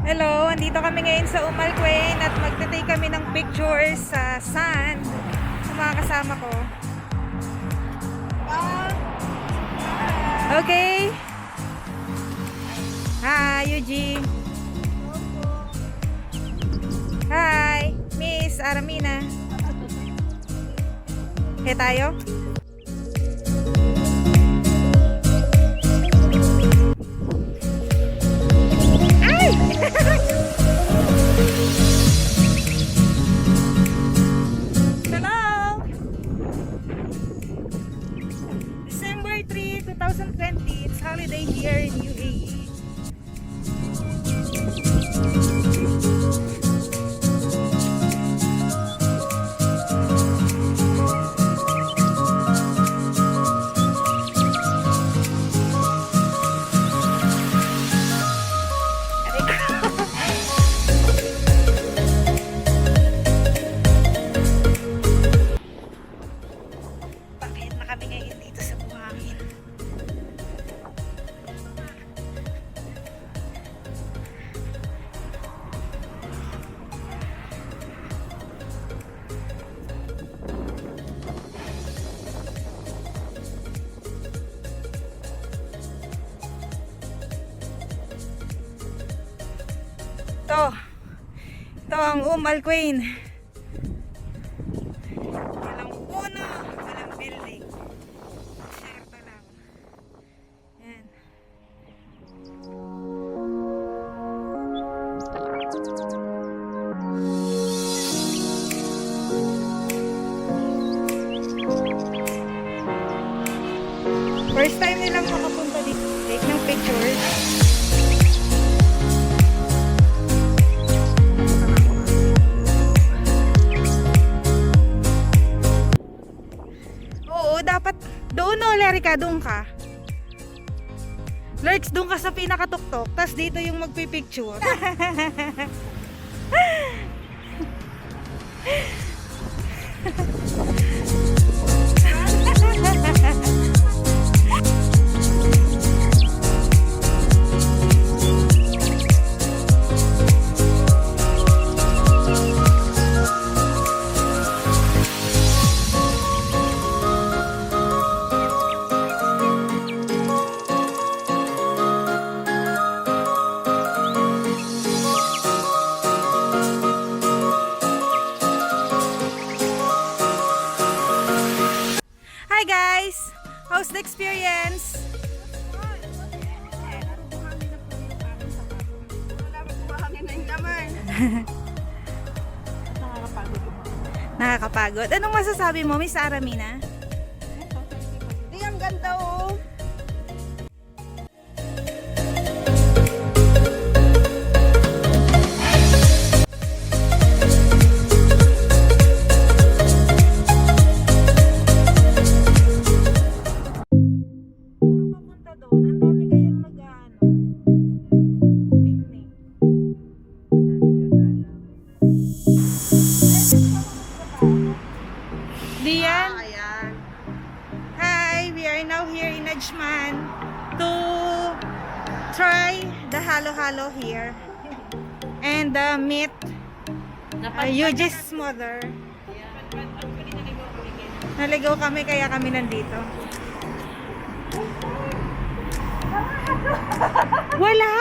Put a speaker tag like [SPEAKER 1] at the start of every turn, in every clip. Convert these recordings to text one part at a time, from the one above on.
[SPEAKER 1] Hello, andito kami ngayon sa Umal Quain at magte-take kami ng pictures sa sand sa mga kasama ko. Okay. Hi, Eugene. Hi, Miss Aramina. Okay tayo? Hello! December 3, 2020. It's holiday here in UAE. Bakit na kami ngayon dito sa buhangin? Ito ang Al Quain. Walang puno, walang building. Desierto lang. Yan. First time nilang makapunta dito. Take ng pictures. Dapat doon o, Lerica, doon ka. Lurks, doon ka sa pinakatuktok. Tapos dito yung magpipicture. Hi guys! How's the experience? Nakakapagod. Anong masasabi mo, Miss Aramina?
[SPEAKER 2] Di, ang ganda oh.
[SPEAKER 1] Dian?
[SPEAKER 2] Ayan.
[SPEAKER 1] Hi! We are now here in Ajman to try the halo-halo here and meet Yuji's mother. Naligaw kami kaya kami nandito. Wala!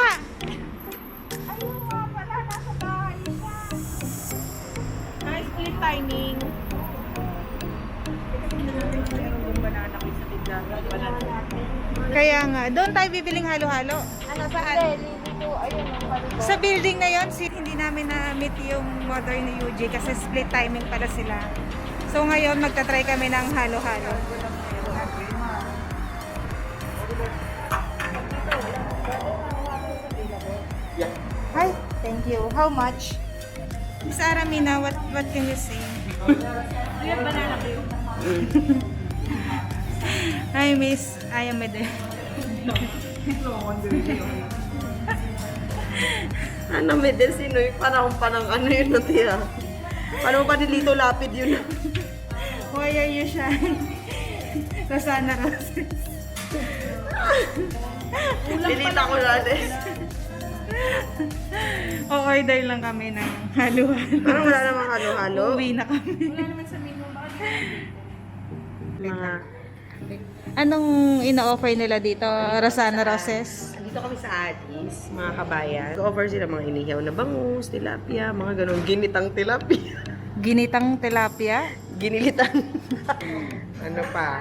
[SPEAKER 2] Ayun nga pala, nasa bahay niya.
[SPEAKER 1] Nice split timing. Kaya nga, doon tayo bibiling halo-halo.
[SPEAKER 2] Ano saan? Dito, ayun ang paligo.
[SPEAKER 1] Sa building na yon, hindi namin na-meet yung mother ni Yuji kasi split timing pala sila. So ngayon, magta-try kami ng halo-halo. Hi, thank you. How much? Miss Aramina, what can you say? Hi, Miss. I am there.
[SPEAKER 2] Ano, medicine, panahon pa ng ano yun na tiya. Paano pa nilito lapid yun?
[SPEAKER 1] Why are you shy? Nasana ka.
[SPEAKER 2] Dilita ko na
[SPEAKER 1] O-order lang kami ng halo-halo.
[SPEAKER 2] Parang wala namang halo-halo.
[SPEAKER 1] Uwi na kami.
[SPEAKER 2] Mga...
[SPEAKER 1] Anong ina-offer nila dito? Rosana Roses?
[SPEAKER 2] Dito kami sa Addis, mga kabayan. So, offer sila mga inihaw na bangus, tilapia, mga ganun. Ginitang tilapia.
[SPEAKER 1] Ginitang tilapia?
[SPEAKER 2] Ginilitan. Ano pa?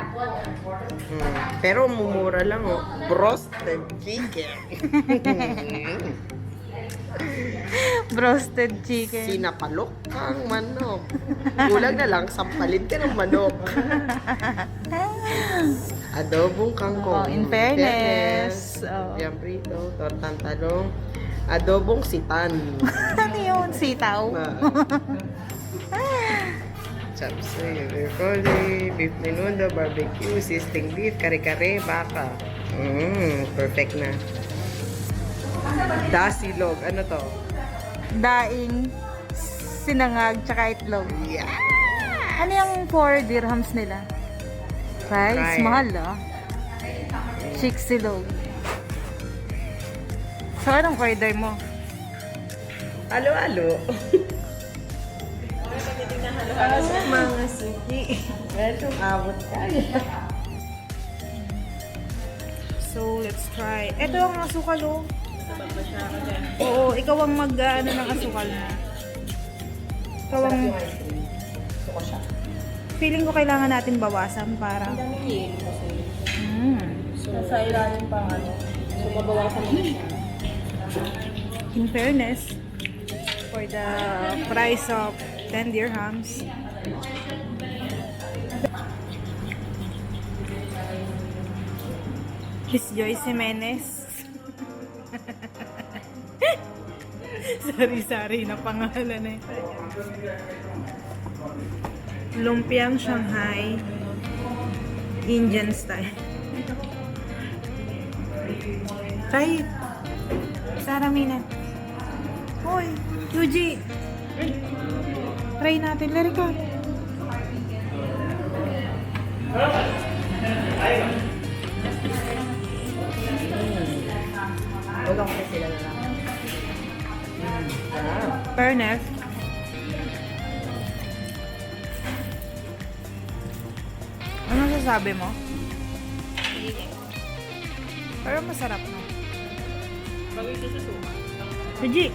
[SPEAKER 2] Pero mumura lang, oh. Roasted chicken.
[SPEAKER 1] Roasted chicken.
[SPEAKER 2] Sinapalok kang manok. Kulang na lang, sampalin ka ng manok. Adobong kangkong.
[SPEAKER 1] Oh, in fairness. Oh.
[SPEAKER 2] Yan prito, tortang talong. Adobong sitan.
[SPEAKER 1] Ano yun? Sitaw?
[SPEAKER 2] Chapsuy, broccoli, beef menudo, barbecue, sisting beef, kare-kare, baka. Perfect na. Dasilog, ano to?
[SPEAKER 1] Daing, sinangag, tsaka itlog.
[SPEAKER 2] Yeah!
[SPEAKER 1] Ano yung 4 dirhams nila? Price?
[SPEAKER 2] Price.
[SPEAKER 1] Mahal ah. Chick silog. So, anong order mo?
[SPEAKER 2] Halo-halo. Mga suki. Welcome, abot tayo.
[SPEAKER 1] So, let's try. Ito ang asukal, oh. Oo, ikaw ang mag-ano ng asukal na. Ikaw ang...
[SPEAKER 2] Suko siya.
[SPEAKER 1] Feeling ko kailangan natin bawasan para...
[SPEAKER 2] Ang daming yelo kasi.
[SPEAKER 1] So,
[SPEAKER 2] Sa ilalim pang ano. So, mabawasan mo na siya.
[SPEAKER 1] in fairness, for the price of 10 dirhams, Miss Joyce Jimenez. Sari-sari na pangalan eh. Lumpiang Shanghai, Indian style. Try it. Sarah Mina. Hoy, Yuji. Try natin. Let it go.
[SPEAKER 2] Walang kasi sila na lang.
[SPEAKER 1] Fairness. Ano sasabi mo? Pero masarap no?
[SPEAKER 2] Bagay sa susuka.
[SPEAKER 1] Yuji.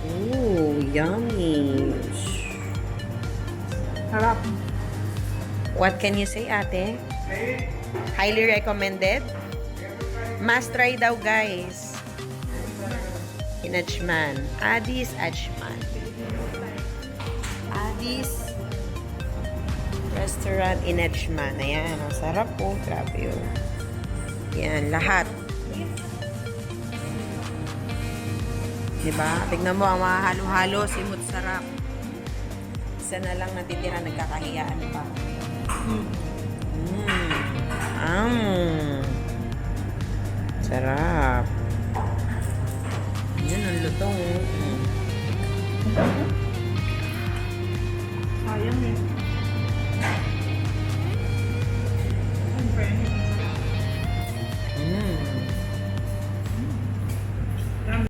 [SPEAKER 2] Ooh, yummy.
[SPEAKER 1] Harap.
[SPEAKER 2] What can you say, ate? Highly recommended? Must try daw, guys. In Ajman. Addis Ajman. Addis Restaurant in Ajman. Ayan, ang sarap po. Grabe yun. Yan, lahat. Diba? Tignan mo, ang mga halo-halo, simut sarap. Isa na lang natitira, nagkakahiyaan pa. Sarap. Yan ang lutong.